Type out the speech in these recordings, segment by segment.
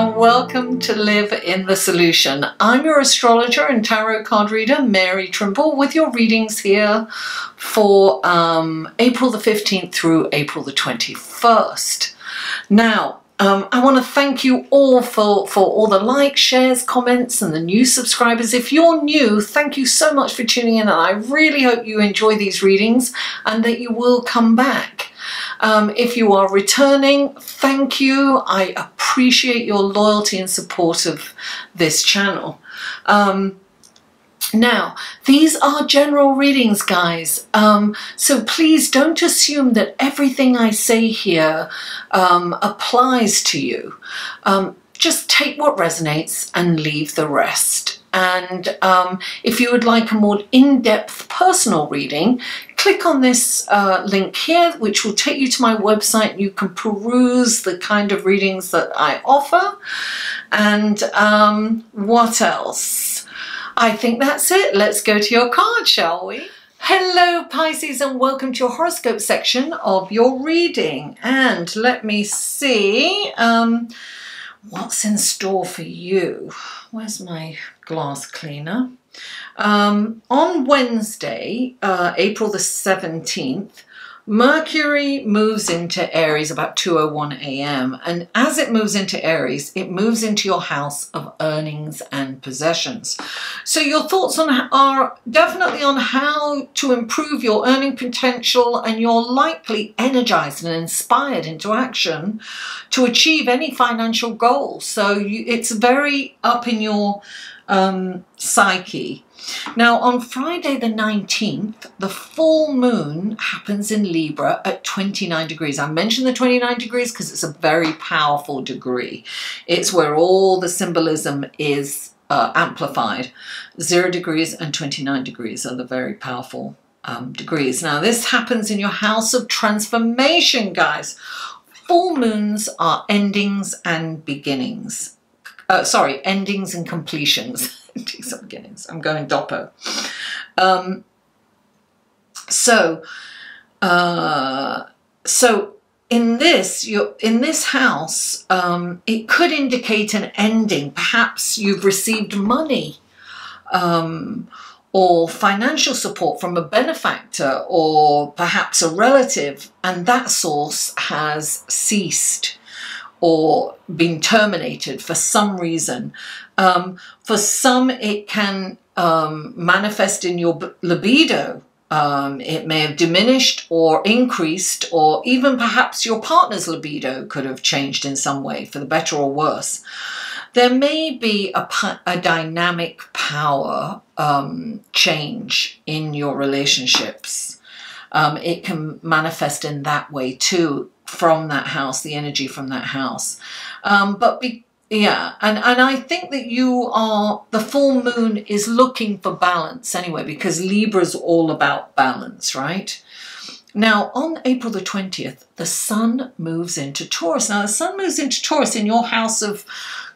and welcome to Live in the Solution. I'm your astrologer and tarot card reader, Mary Trimble, with your readings here for April the 15th through April the 21st. Now, I want to thank you all for all the likes, shares, comments, and the new subscribers. If you're new, thank you so much for tuning in, and I really hope you enjoy these readings and that you will come back. If you are returning, thank you. I appreciate your loyalty and support of this channel. Now, these are general readings, guys, so please don't assume that everything I say here applies to you. Just take what resonates and leave the rest. And if you would like a more in-depth personal reading, click on this link here, which will take you to my website. You can peruse the kind of readings that I offer. And what else? I think that's it. Let's go to your card, shall we? Hello, Pisces, and welcome to your horoscope section of your reading. And let me see what's in store for you. Where's my glass cleaner? On Wednesday, April the 17th, Mercury moves into Aries about 2:01 a.m. And as it moves into Aries, it moves into your house of earnings and possessions. So your thoughts are definitely on how to improve your earning potential, and you're likely energized and inspired into action to achieve any financial goal. So it's very up in your psyche. Now, on Friday the 19th, the full moon happens in Libra at 29 degrees. I mentioned the 29 degrees because it's a very powerful degree. It's where all the symbolism is amplified. 0 degrees and 29 degrees are the very powerful degrees. Now, this happens in your house of transformation, guys. Full moons are endings and beginnings. Endings and completions. Endings and beginnings. I'm going Doppo. So in this house, it could indicate an ending. Perhaps you've received money or financial support from a benefactor or perhaps a relative, and that source has ceased or been terminated for some reason. For some, it can manifest in your libido. It may have diminished or increased, or even perhaps your partner's libido could have changed in some way, for the better or worse. There may be a dynamic power change in your relationships. It can manifest in that way too, from that house, the energy from that house. Yeah, and I think that the full moon is looking for balance anyway, because Libra's all about balance, right? Now, on April the 20th, the sun moves into Taurus. Now, the sun moves into Taurus in your house of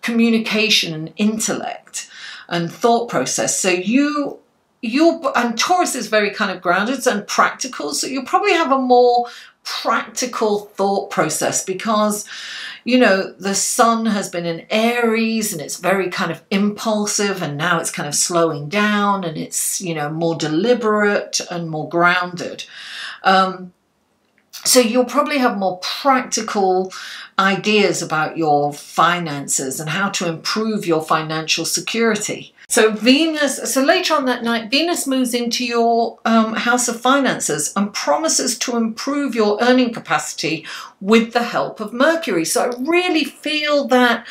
communication and intellect and thought process. So and Taurus is very kind of grounded and practical, so you'll probably have a more practical thought process because, you know, the sun has been in Aries and it's very kind of impulsive, and now it's kind of slowing down and it's, you know, more deliberate and more grounded. So you'll probably have more practical ideas about your finances and how to improve your financial security. So later on that night, Venus moves into your house of finances and promises to improve your earning capacity with the help of Mercury. So I really feel that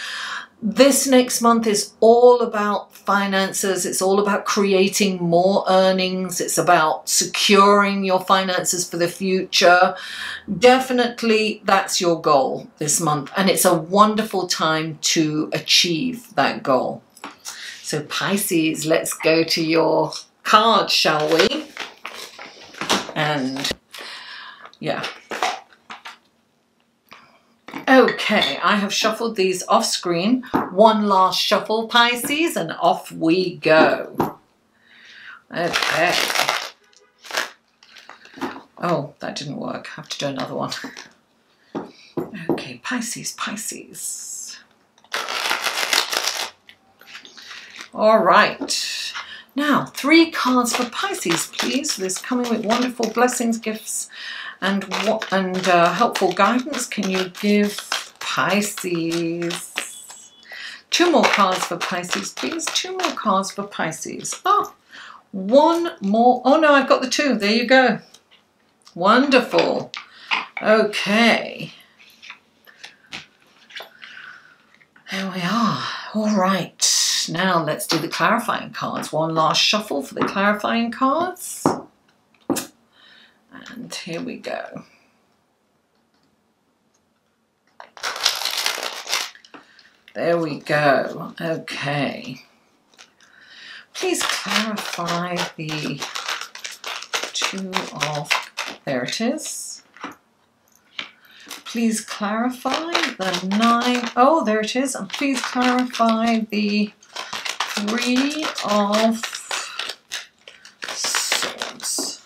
this next month is all about finances. It's all about creating more earnings. It's about securing your finances for the future. Definitely that's your goal this month, and it's a wonderful time to achieve that goal. So Pisces, let's go to your card, shall we? And yeah. Okay, I have shuffled these off screen. One last shuffle, Pisces, and off we go. Okay. Oh, that didn't work. I have to do another one. Okay, Pisces, Pisces. All right. Now, 3 cards for Pisces, please. This coming with wonderful blessings, gifts, and helpful guidance. Can you give Pisces 2 more cards for Pisces, please? 2 more cards for Pisces. Oh, 1 more. Oh no, I've got the 2. There you go. Wonderful. Okay. There we are. All right. Now let's do the clarifying cards. 1 last shuffle for the clarifying cards. And here we go. There we go. Okay. Please clarify the 2 of... There it is. Please clarify the 9... Oh, there it is. And please clarify the 3 of Swords.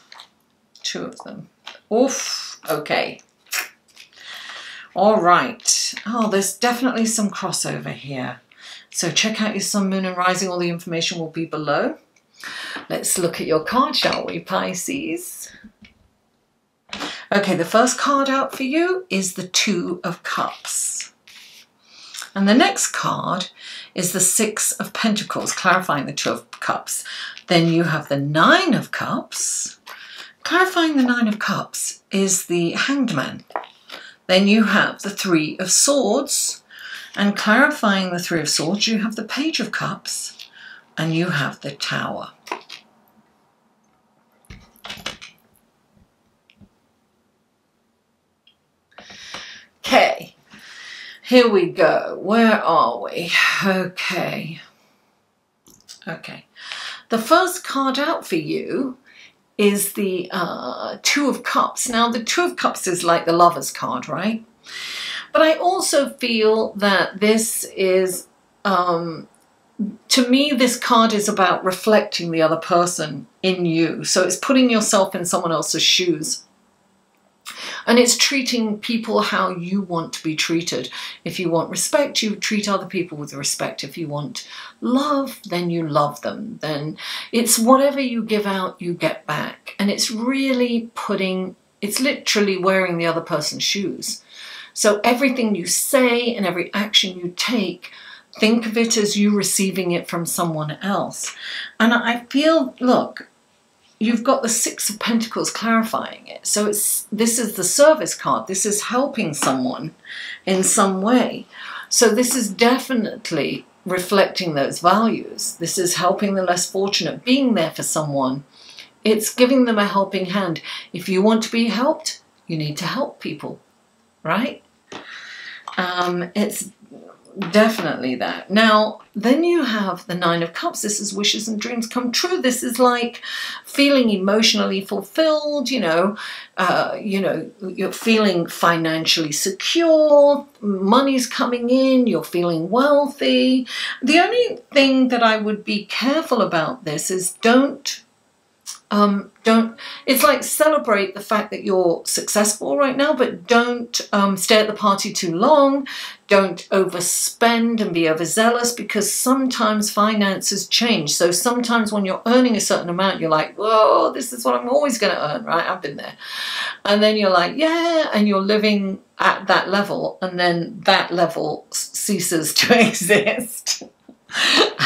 2 of them. Oof. Okay. All right. Oh, there's definitely some crossover here. So check out your sun, moon and rising. All the information will be below. Let's look at your card, shall we, Pisces? Okay, the first card out for you is the 2 of Cups. And the next card is the 6 of Pentacles, clarifying the 2 of Cups. Then you have the 9 of Cups. Clarifying the 9 of Cups is the Hanged Man. Then you have the 3 of Swords. And clarifying the 3 of Swords, you have the Page of Cups. And you have the Tower. Okay, here we go. Where are we? Okay. Okay. The first card out for you is the 2 of Cups. Now, the 2 of Cups is like the Lover's card, right? But I also feel that this is, to me, this card is about reflecting the other person in you. So it's putting yourself in someone else's shoes. And it's treating people how you want to be treated. If you want respect, you treat other people with respect. If you want love, then you love them. Then it's whatever you give out, you get back. And it's really it's literally wearing the other person's shoes. So everything you say and every action you take, think of it as you receiving it from someone else. And I feel, look, you've got the 6 of Pentacles clarifying it. So this is the service card. This is helping someone in some way. So this is definitely reflecting those values. This is helping the less fortunate, being there for someone. It's giving them a helping hand. If you want to be helped, you need to help people, right? It's definitely that. Now, then you have the 9 of Cups. This is wishes and dreams come true. This is like feeling emotionally fulfilled, you're feeling financially secure, money's coming in, you're feeling wealthy. The only thing that I would be careful about this is it's like celebrate the fact that you're successful right now, but don't stay at the party too long. Don't overspend and be overzealous, because sometimes finances change. So sometimes when you're earning a certain amount, you're like, whoa, this is what I'm always going to earn, right? I've been there. And then you're like, yeah, and you're living at that level, and then that level ceases to exist.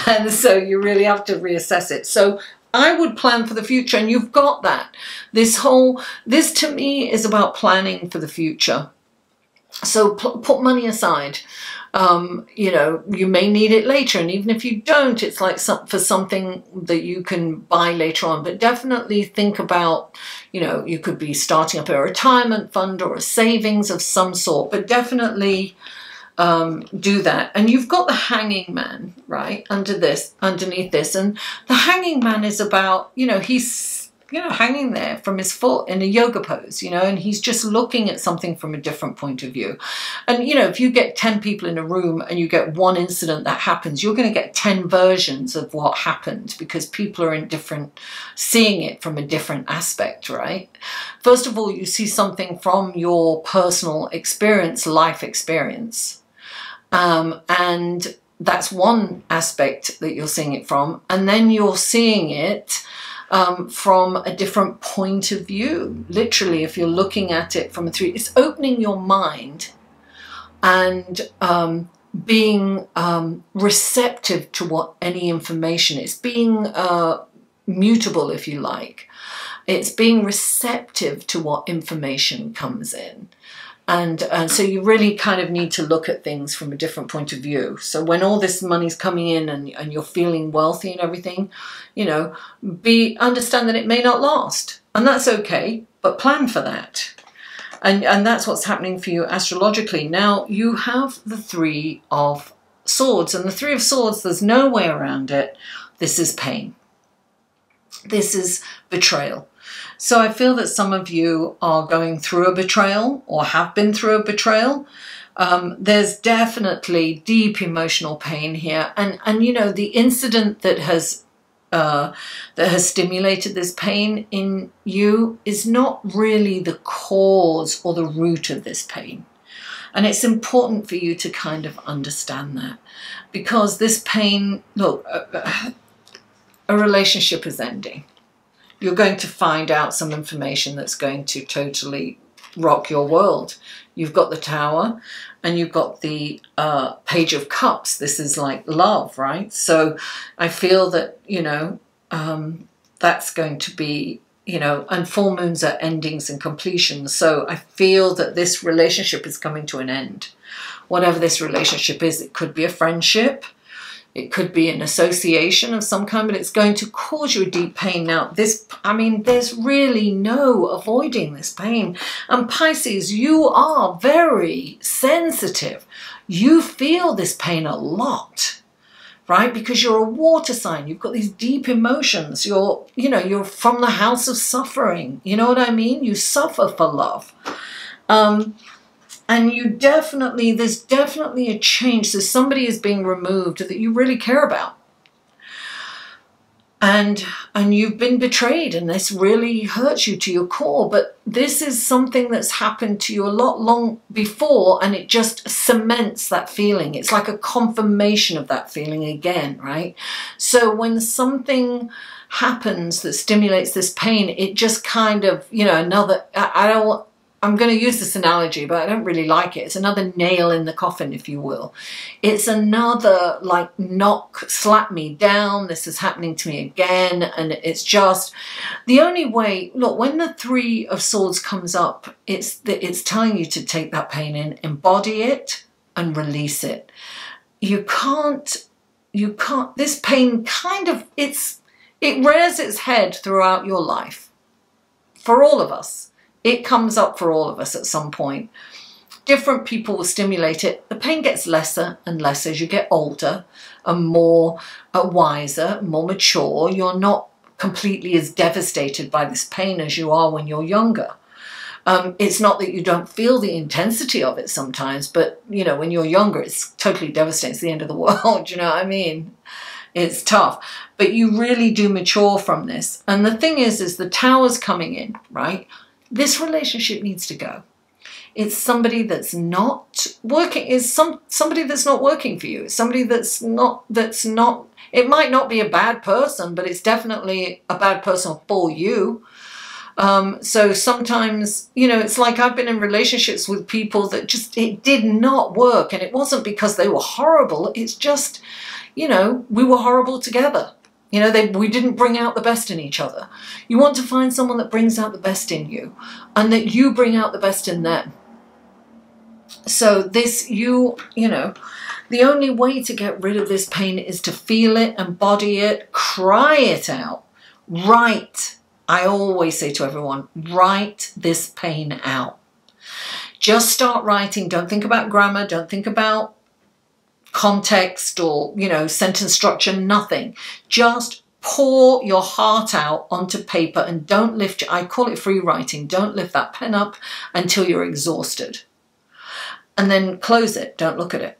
And so you really have to reassess it. So I would plan for the future, and you've got that. This to me is about planning for the future. So put money aside. You may need it later, and even if you don't, it's like for something that you can buy later on. But definitely think about, you could be starting up a retirement fund or a savings of some sort, but definitely do that. And you've got the Hanging Man right underneath this, and the Hanging Man is about, he's hanging there from his foot in a yoga pose, and he's just looking at something from a different point of view. And if you get 10 people in a room and you get one incident that happens, you're going to get 10 versions of what happened, because people are seeing it from a different aspect, right? First of all, you see something from your personal experience, life experience. And that's one aspect that you're seeing it from. And then you're seeing it from a different point of view. Literally, if you're looking at it from a three, it's opening your mind and being receptive to what any information is, being mutable, if you like. It's being receptive to what information comes in. And so you really kind of need to look at things from a different point of view. So when all this money's coming in and you're feeling wealthy and everything, you know, understand that it may not last. And that's okay, but plan for that. And that's what's happening for you astrologically. Now, you have the Three of Swords. And the Three of Swords, there's no way around it. This is pain. This is betrayal. So I feel that some of you are going through a betrayal or have been through a betrayal. There's definitely deep emotional pain here. And you know, the incident that has stimulated this pain in you is not really the cause or the root of this pain. And it's important for you to kind of understand that, because this pain, look, a relationship is ending. You're going to find out some information that's going to totally rock your world. You've got the Tower and you've got the Page of Cups. This is like love, right? So I feel that, you know, that's going to be, you know, and full moons are endings and completions. So I feel that this relationship is coming to an end. Whatever this relationship is, it could be a friendship. It could be an association of some kind, but it's going to cause you a deep pain. Now, this, I mean, there's really no avoiding this pain. And Pisces, you are very sensitive. You feel this pain a lot, right? Because you're a water sign. You've got these deep emotions. You're, you know, you're from the house of suffering. You know what I mean? You suffer for love. And you definitely, there's definitely a change. So somebody is being removed that you really care about. And you've been betrayed, and this really hurts you to your core. But this is something that's happened to you a lot long before, and it just cements that feeling. It's like a confirmation of that feeling again, right? So when something happens that stimulates this pain, it just kind of, you know, another, I'm going to use this analogy, but I don't really like it. It's another nail in the coffin, if you will. It's another, like, knock, slap me down. This is happening to me again. And it's just the only way. Look, when the Three of Swords comes up, it's telling you to take that pain in, embody it, and release it. You can't, this pain kind of, it rears its head throughout your life. For all of us. It comes up for all of us at some point. Different people will stimulate it. The pain gets lesser and lesser as you get older and more wiser, more mature. You're not completely as devastated by this pain as you are when you're younger. It's not that you don't feel the intensity of it sometimes, but, you know, when you're younger, it's totally devastating. It's the end of the world, you know what I mean? It's tough. But you really do mature from this. And the thing is the Tower's coming in, right? This relationship needs to go. It's somebody that's not working, somebody that's not working for you. It's somebody that's not, it might not be a bad person, but it's definitely a bad person for you. So sometimes, you know, it's like I've been in relationships with people that just, it did not work. And it wasn't because they were horrible. It's just, you know, we were horrible together. You know, we didn't bring out the best in each other. You want to find someone that brings out the best in you and that you bring out the best in them. So this, you know, the only way to get rid of this pain is to feel it, embody it, cry it out, write. I always say to everyone, write this pain out. Just start writing. Don't think about grammar. Don't think about context or, you know, sentence structure, nothing. Just pour your heart out onto paper and don't lift, I call it free writing, don't lift that pen up until you're exhausted. And then close it, don't look at it.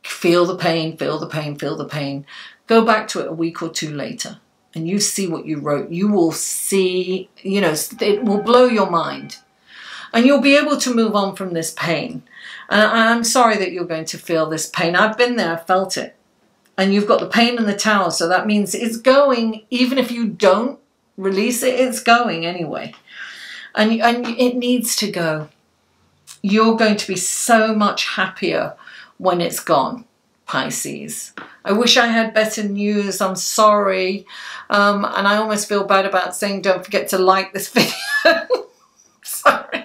Feel the pain, feel the pain, feel the pain. Go back to it a week or two later and you see what you wrote. You will see, you know, it will blow your mind. And you'll be able to move on from this pain. And I'm sorry that you're going to feel this pain. I've been there, I've felt it. And you've got the pain and the Tower, so that means it's going. Even if you don't release it, it's going anyway. And it needs to go. You're going to be so much happier when it's gone, Pisces. I wish I had better news. I'm sorry. And I almost feel bad about saying don't forget to like this video. Sorry.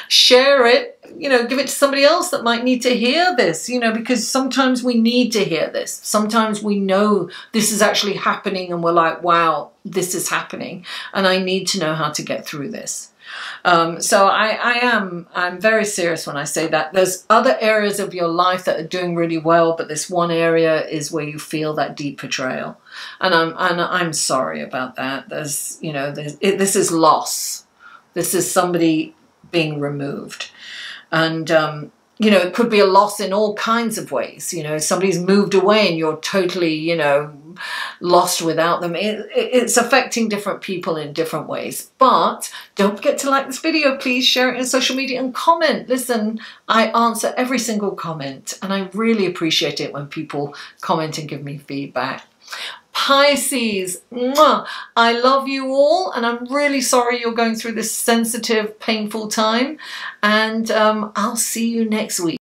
Share it. You know, give it to somebody else that might need to hear this, you know, because sometimes we need to hear this. Sometimes we know this is actually happening and we're like, wow, this is happening. And I need to know how to get through this. So I'm very serious when I say that. There's other areas of your life that are doing really well, but this one area is where you feel that deep betrayal. And I'm sorry about that. There's, you know, this is loss. This is somebody being removed. And, you know, it could be a loss in all kinds of ways. You know, somebody's moved away and you're totally, you know, lost without them. It's affecting different people in different ways. But don't forget to like this video. Please share it in social media and comment. Listen, I answer every single comment. And I really appreciate it when people comment and give me feedback. Pisces, mwah, I love you all, and I'm really sorry you're going through this sensitive, painful time, and I'll see you next week.